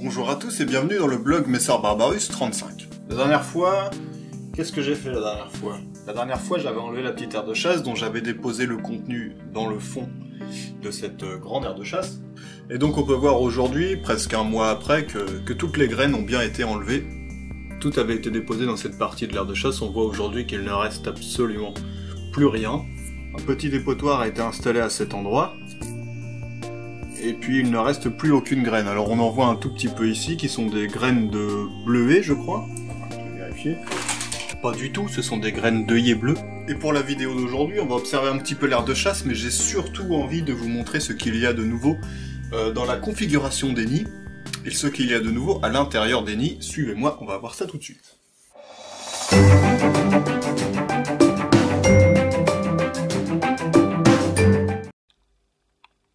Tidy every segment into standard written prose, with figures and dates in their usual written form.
Bonjour à tous et bienvenue dans le blog Messar Barbarus 35. La dernière fois, qu'est-ce que j'ai fait la dernière fois? La dernière fois, j'avais enlevé la petite aire de chasse dont j'avais déposé le contenu dans le fond de cette grande aire de chasse. Et donc on peut voir aujourd'hui, presque un mois après, que toutes les graines ont bien été enlevées. Tout avait été déposé dans cette partie de l'aire de chasse. On voit aujourd'hui qu'il ne reste absolument plus rien. Un petit dépotoir a été installé à cet endroit. Et puis il ne reste plus aucune graine. Alors on en voit un tout petit peu ici, qui sont des graines de bleuet, je crois. Je vais vérifier. Pas du tout, ce sont des graines d'œillet bleu. Et pour la vidéo d'aujourd'hui, on va observer un petit peu l'aire de chasse, mais j'ai surtout envie de vous montrer ce qu'il y a de nouveau dans la configuration des nids, et ce qu'il y a de nouveau à l'intérieur des nids. Suivez-moi, on va voir ça tout de suite.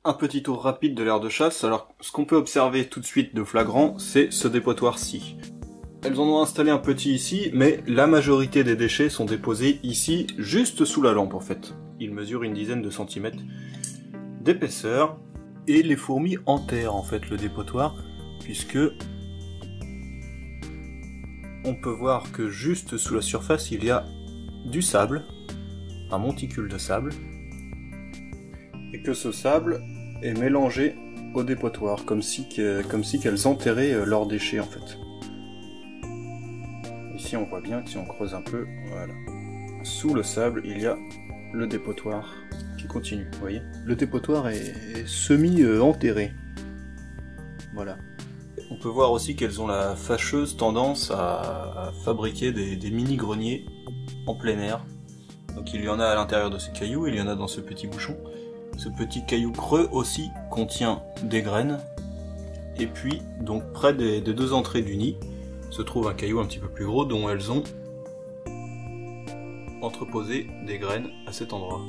Un petit tour rapide de l'aire de chasse. Alors, ce qu'on peut observer tout de suite de flagrant, c'est ce dépotoir-ci. Elles en ont installé un petit ici, mais la majorité des déchets sont déposés ici, juste sous la lampe en fait. Il mesure une dizaine de centimètres d'épaisseur, et les fourmis enterrent en fait le dépotoir, puisque on peut voir que juste sous la surface il y a du sable, un monticule de sable, et que ce sable est mélangé au dépotoir, comme si qu'elles enterraient leurs déchets en fait. Ici on voit bien que si on creuse un peu, voilà. Sous le sable il y a le dépotoir qui continue, vous voyez. Le dépotoir est semi-enterré. Voilà. On peut voir aussi qu'elles ont la fâcheuse tendance à fabriquer des mini-greniers en plein air. Donc il y en a à l'intérieur de ces cailloux, il y en a dans ce petit bouchon. Ce petit caillou creux aussi contient des graines. Et puis, donc près des deux entrées du nid, se trouve un caillou un petit peu plus gros dont elles ont entreposé des graines à cet endroit.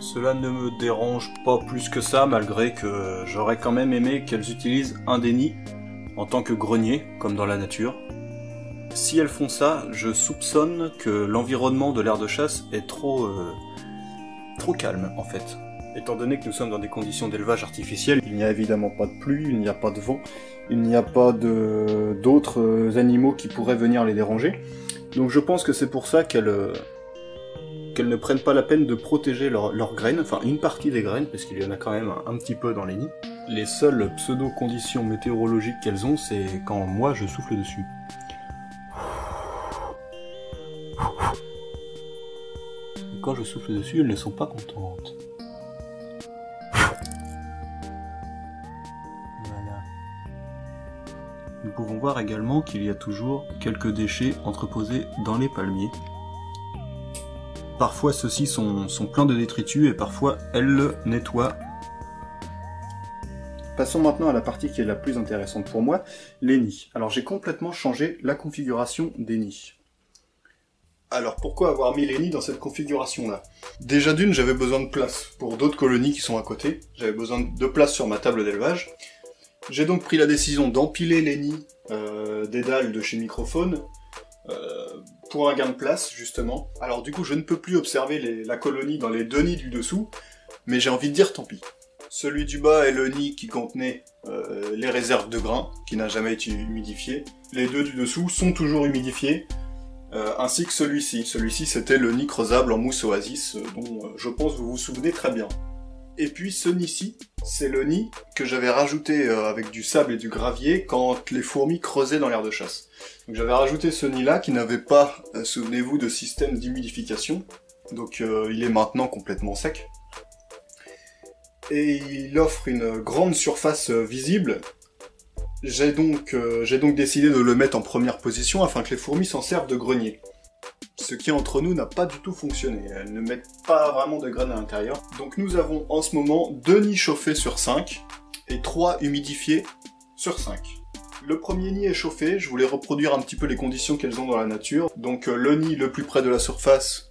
Cela ne me dérange pas plus que ça, malgré que j'aurais quand même aimé qu'elles utilisent un des nids en tant que grenier, comme dans la nature. Si elles font ça, je soupçonne que l'environnement de l'aire de chasse est trop calme en fait. Étant donné que nous sommes dans des conditions d'élevage artificiel, il n'y a évidemment pas de pluie, il n'y a pas de vent, il n'y a pas d'autres animaux qui pourraient venir les déranger. Donc je pense que c'est pour ça qu'elles ne prennent pas la peine de protéger leurs graines, enfin une partie des graines, parce qu'il y en a quand même un petit peu dans les nids. Les seules pseudo-conditions météorologiques qu'elles ont, c'est quand moi je souffle dessus. Et quand je souffle dessus, elles ne sont pas contentes. Voilà. Nous pouvons voir également qu'il y a toujours quelques déchets entreposés dans les palmiers. Parfois ceux-ci sont pleins de détritus et parfois elles le nettoient. Passons maintenant à la partie qui est la plus intéressante pour moi, les nids. Alors j'ai complètement changé la configuration des nids. Alors pourquoi avoir mis les nids dans cette configuration-là? Déjà d'une, j'avais besoin de place pour d'autres colonies qui sont à côté. J'avais besoin de place sur ma table d'élevage. J'ai donc pris la décision d'empiler les nids des dalles de chez Microphone pour un gain de place, justement. Alors du coup, je ne peux plus observer la colonie dans les deux nids du dessous, mais j'ai envie de dire tant pis. Celui du bas est le nid qui contenait les réserves de grains, qui n'a jamais été humidifié. Les deux du dessous sont toujours humidifiés, ainsi que celui-ci. Celui-ci, c'était le nid creusable en mousse oasis, dont je pense vous vous souvenez très bien. Et puis ce nid-ci, c'est le nid que j'avais rajouté avec du sable et du gravier quand les fourmis creusaient dans l'aire de chasse. Donc j'avais rajouté ce nid-là qui n'avait pas, souvenez-vous, de système d'humidification. Donc il est maintenant complètement sec. Et il offre une grande surface visible. J'ai donc décidé de le mettre en première position afin que les fourmis s'en servent de grenier. Ce qui entre nous n'a pas du tout fonctionné, elles ne mettent pas vraiment de graines à l'intérieur. Donc nous avons en ce moment 2 nids chauffés sur 5 et 3 humidifiés sur 5. Le premier nid est chauffé, je voulais reproduire un petit peu les conditions qu'elles ont dans la nature. Donc le nid le plus près de la surface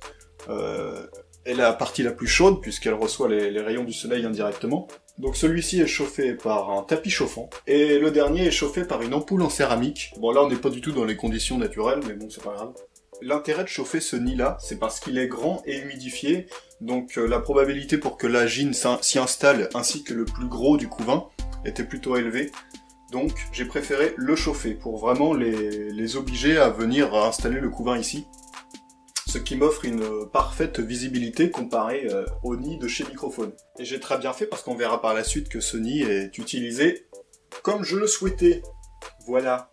est la partie la plus chaude puisqu'elle reçoit les rayons du soleil indirectement. Donc celui-ci est chauffé par un tapis chauffant, et le dernier est chauffé par une ampoule en céramique. Bon là on n'est pas du tout dans les conditions naturelles, mais bon c'est pas grave. L'intérêt de chauffer ce nid-là, c'est parce qu'il est grand et humidifié, donc la probabilité pour que la gyne s'y installe, ainsi que le plus gros du couvain, était plutôt élevée. Donc j'ai préféré le chauffer pour vraiment les obliger à venir installer le couvain ici. Ce qui m'offre une parfaite visibilité comparée au nid de chez Microphone. Et j'ai très bien fait parce qu'on verra par la suite que ce nid est utilisé comme je le souhaitais. Voilà.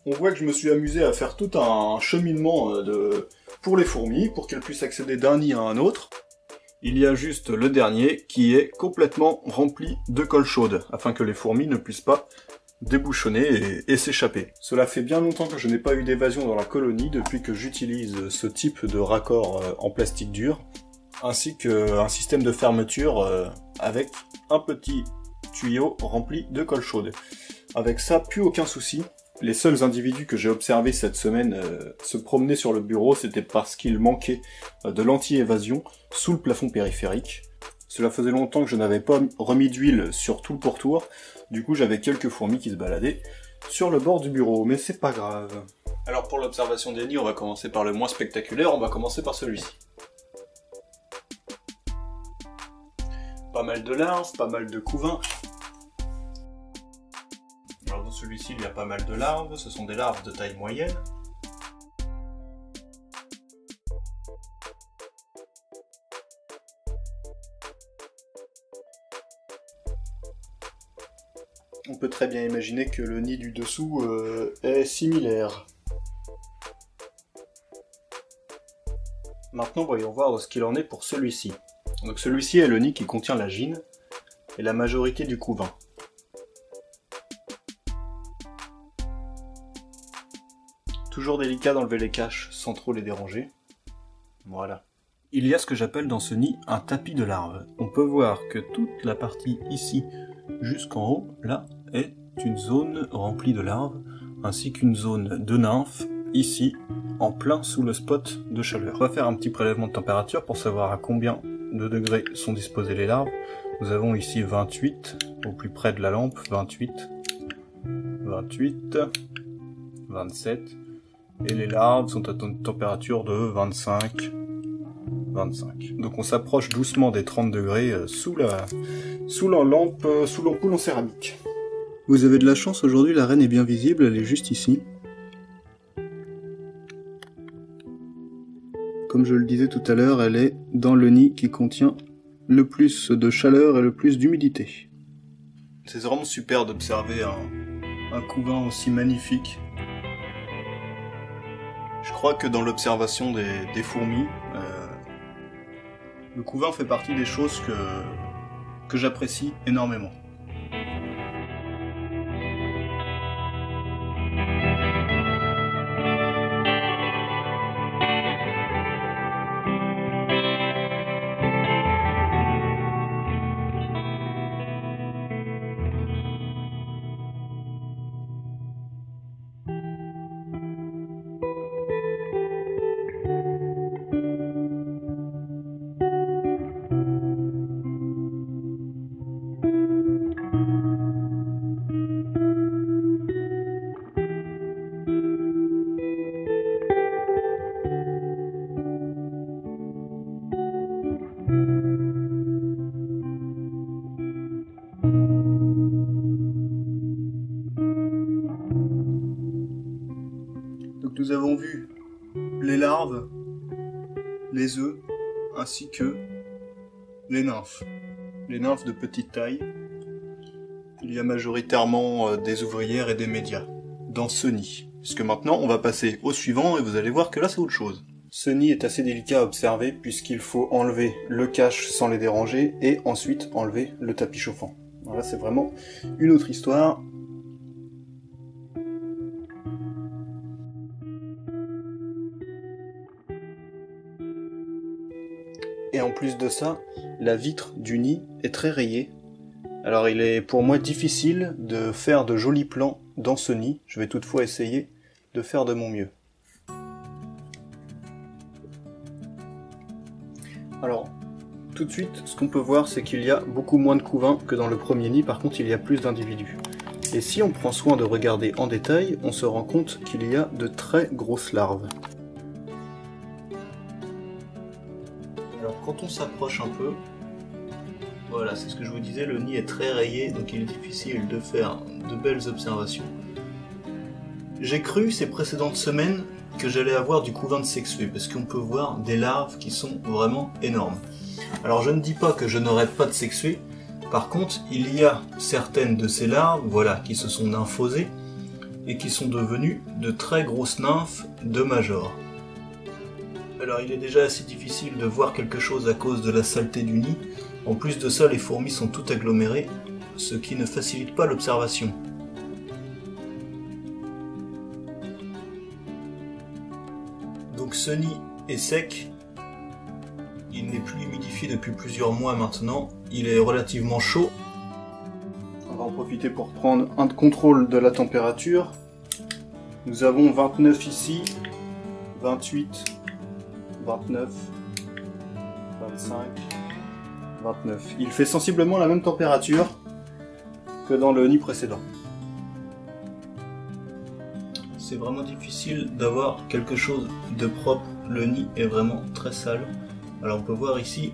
On voit que je me suis amusé à faire tout un cheminement pour les fourmis, pour qu'elles puissent accéder d'un nid à un autre. Il y a juste le dernier qui est complètement rempli de colle chaude, afin que les fourmis ne puissent pas débouchonner et s'échapper. Cela fait bien longtemps que je n'ai pas eu d'évasion dans la colonie depuis que j'utilise ce type de raccord en plastique dur, ainsi qu'un système de fermeture avec un petit tuyau rempli de colle chaude. Avec ça, plus aucun souci. Les seuls individus que j'ai observés cette semaine se promener sur le bureau, c'était parce qu'il manquait de l'anti-évasion sous le plafond périphérique. Cela faisait longtemps que je n'avais pas remis d'huile sur tout le pourtour, du coup j'avais quelques fourmis qui se baladaient sur le bord du bureau, mais c'est pas grave. Alors pour l'observation des nids, on va commencer par le moins spectaculaire, on va commencer par celui-ci. Pas mal de larves, pas mal de couvains. Alors dans celui-ci, il y a pas mal de larves, ce sont des larves de taille moyenne. On peut très bien imaginer que le nid du dessous est similaire. Maintenant, voyons voir ce qu'il en est pour celui-ci. Donc celui-ci est le nid qui contient la gyne et la majorité du couvain. Toujours délicat d'enlever les caches sans trop les déranger. Voilà. Il y a ce que j'appelle dans ce nid un tapis de larves. On peut voir que toute la partie ici jusqu'en haut, là, est une zone remplie de larves, ainsi qu'une zone de nymphes, ici, en plein sous le spot de chaleur. On va faire un petit prélèvement de température pour savoir à combien de degrés sont disposées les larves. Nous avons ici 28, au plus près de la lampe, 28, 28, 27, et les larves sont à une température de 25, 25. Donc on s'approche doucement des 30 degrés sous l'ampoule en céramique. Vous avez de la chance, aujourd'hui la reine est bien visible, elle est juste ici. Comme je le disais tout à l'heure, elle est dans le nid qui contient le plus de chaleur et le plus d'humidité. C'est vraiment super d'observer un couvain aussi magnifique. Je crois que dans l'observation des fourmis, le couvain fait partie des choses que j'apprécie énormément. Donc nous avons vu les larves, les œufs, ainsi que les nymphes. Les nymphes de petite taille. Il y a majoritairement des ouvrières et des médias dans ce nid. Puisque maintenant on va passer au suivant et vous allez voir que là c'est autre chose. Ce nid est assez délicat à observer puisqu'il faut enlever le cache sans les déranger et ensuite enlever le tapis chauffant. Alors là c'est vraiment une autre histoire. Et en plus de ça, la vitre du nid est très rayée. Alors il est pour moi difficile de faire de jolis plans dans ce nid. Je vais toutefois essayer de faire de mon mieux. Alors, tout de suite, ce qu'on peut voir, c'est qu'il y a beaucoup moins de couvains que dans le premier nid. Par contre, il y a plus d'individus. Et si on prend soin de regarder en détail, on se rend compte qu'il y a de très grosses larves. Alors quand on s'approche un peu, voilà, c'est ce que je vous disais, le nid est très rayé, donc il est difficile de faire de belles observations. J'ai cru ces précédentes semaines que j'allais avoir du couvain de sexué, parce qu'on peut voir des larves qui sont vraiment énormes. Alors je ne dis pas que je n'aurai pas de sexué, par contre il y a certaines de ces larves, voilà, qui se sont nymphosées, et qui sont devenues de très grosses nymphes de major. Alors il est déjà assez difficile de voir quelque chose à cause de la saleté du nid. En plus de ça, les fourmis sont toutes agglomérées, ce qui ne facilite pas l'observation. Donc ce nid est sec, il n'est plus humidifié depuis plusieurs mois maintenant, il est relativement chaud. On va en profiter pour prendre un contrôle de la température. Nous avons 29 ici, 28, 29, 25, 29. Il fait sensiblement la même température que dans le nid précédent. C'est vraiment difficile d'avoir quelque chose de propre, le nid est vraiment très sale. Alors on peut voir ici,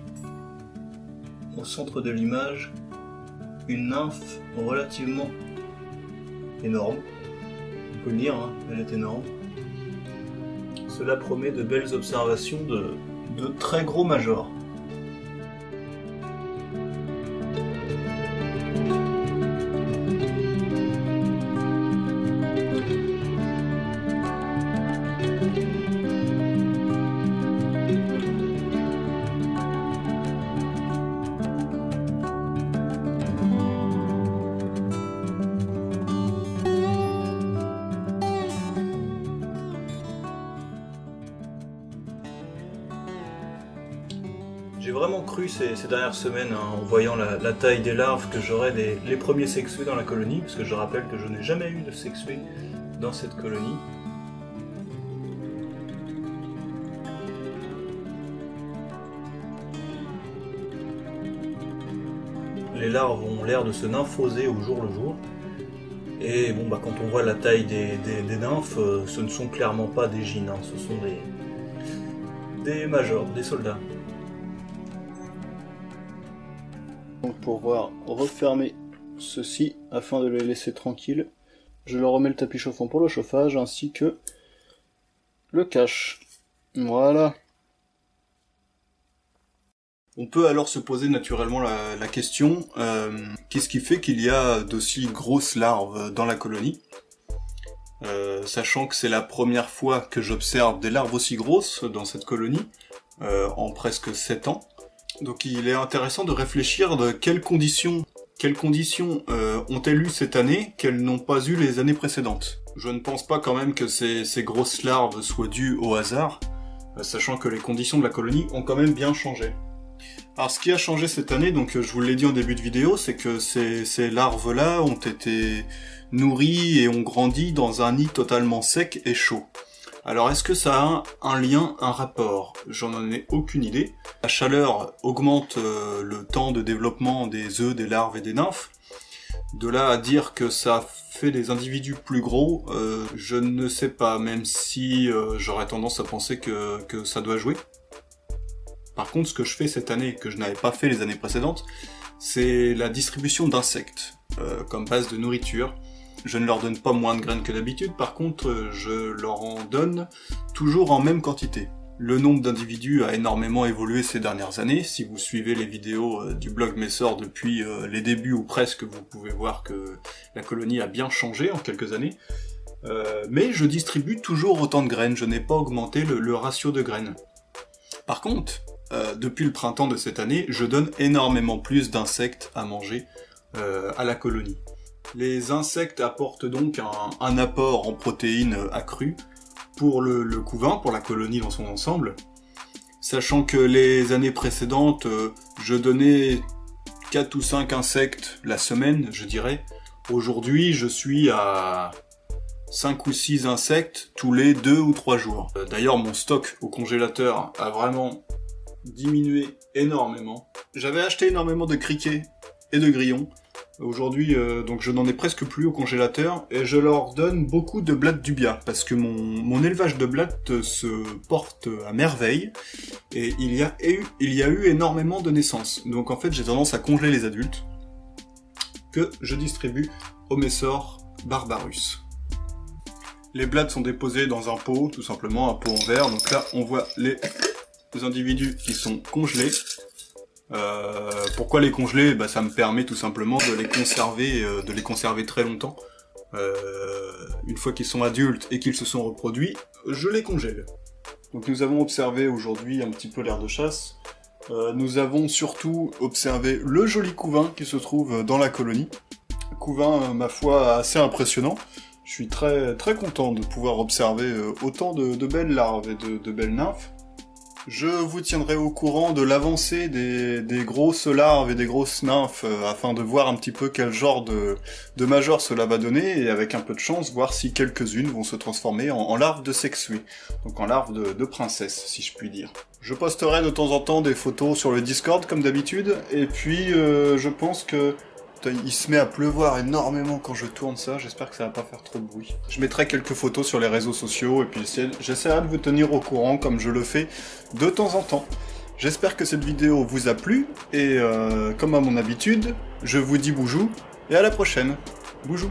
au centre de l'image, une nymphe relativement énorme. On peut le dire, hein, elle est énorme. Cela promet de belles observations de très gros majors. J'ai vraiment cru ces dernières semaines, hein, en voyant la taille des larves, que j'aurais les premiers sexués dans la colonie, parce que je rappelle que je n'ai jamais eu de sexués dans cette colonie. Les larves ont l'air de se nymphoser au jour le jour. Et bon, bah, quand on voit la taille des nymphes, ce ne sont clairement pas des gines, hein, ce sont des majors, des soldats. Donc pour pouvoir refermer ceci afin de les laisser tranquilles, je leur remets le tapis chauffant pour le chauffage ainsi que le cache. Voilà. On peut alors se poser naturellement la question, qu'est-ce qui fait qu'il y a d'aussi grosses larves dans la colonie, sachant que c'est la première fois que j'observe des larves aussi grosses dans cette colonie, en presque 7 ans. Donc il est intéressant de réfléchir de quelles conditions ont-elles eu cette année qu'elles n'ont pas eu les années précédentes. Je ne pense pas quand même que ces grosses larves soient dues au hasard, sachant que les conditions de la colonie ont quand même bien changé. Alors ce qui a changé cette année, donc je vous l'ai dit en début de vidéo, c'est que ces larves-là ont été nourries et ont grandi dans un nid totalement sec et chaud. Alors est-ce que ça a un lien, un rapport? J'en ai aucune idée. La chaleur augmente le temps de développement des œufs, des larves et des nymphes. De là à dire que ça fait des individus plus gros, je ne sais pas, même si j'aurais tendance à penser que ça doit jouer. Par contre, ce que je fais cette année, que je n'avais pas fait les années précédentes, c'est la distribution d'insectes comme base de nourriture. Je ne leur donne pas moins de graines que d'habitude, par contre, je leur en donne toujours en même quantité. Le nombre d'individus a énormément évolué ces dernières années. Si vous suivez les vidéos du blog Messor depuis les débuts ou presque, vous pouvez voir que la colonie a bien changé en quelques années. Mais je distribue toujours autant de graines, je n'ai pas augmenté le ratio de graines. Par contre, depuis le printemps de cette année, je donne énormément plus d'insectes à manger à la colonie. Les insectes apportent donc un apport en protéines accru pour le couvain, pour la colonie dans son ensemble. Sachant que les années précédentes, je donnais 4 ou 5 insectes la semaine, je dirais. Aujourd'hui, je suis à 5 ou 6 insectes tous les 2 ou 3 jours. D'ailleurs, mon stock au congélateur a vraiment diminué énormément. J'avais acheté énormément de criquets et de grillons. Aujourd'hui, donc je n'en ai presque plus au congélateur, et je leur donne beaucoup de blattes d'ubia, parce que mon élevage de blattes se porte à merveille, et il y a eu énormément de naissances. Donc en fait, j'ai tendance à congeler les adultes, que je distribue Homesor barbarus. Les blades sont déposés dans un pot, tout simplement, un pot en verre. Donc là, on voit les individus qui sont congelés. Pourquoi les congeler? Bah, ça me permet tout simplement de les conserver très longtemps. Une fois qu'ils sont adultes et qu'ils se sont reproduits, je les congèle. Donc nous avons observé aujourd'hui un petit peu l'aire de chasse. Nous avons surtout observé le joli couvain qui se trouve dans la colonie. Couvain, ma foi, assez impressionnant. Je suis très content de pouvoir observer autant de belles larves et de belles nymphes. Je vous tiendrai au courant de l'avancée des grosses larves et des grosses nymphes afin de voir un petit peu quel genre de major cela va donner et avec un peu de chance voir si quelques-unes vont se transformer en larves de sexuées, donc en larves de princesses si je puis dire. Je posterai de temps en temps des photos sur le Discord comme d'habitude et puis je pense que il se met à pleuvoir énormément quand je tourne ça, j'espère que ça va pas faire trop de bruit. Je mettrai quelques photos sur les réseaux sociaux et puis j'essaierai de vous tenir au courant comme je le fais de temps en temps. J'espère que cette vidéo vous a plu et comme à mon habitude, je vous dis boujou et à la prochaine. Boujou.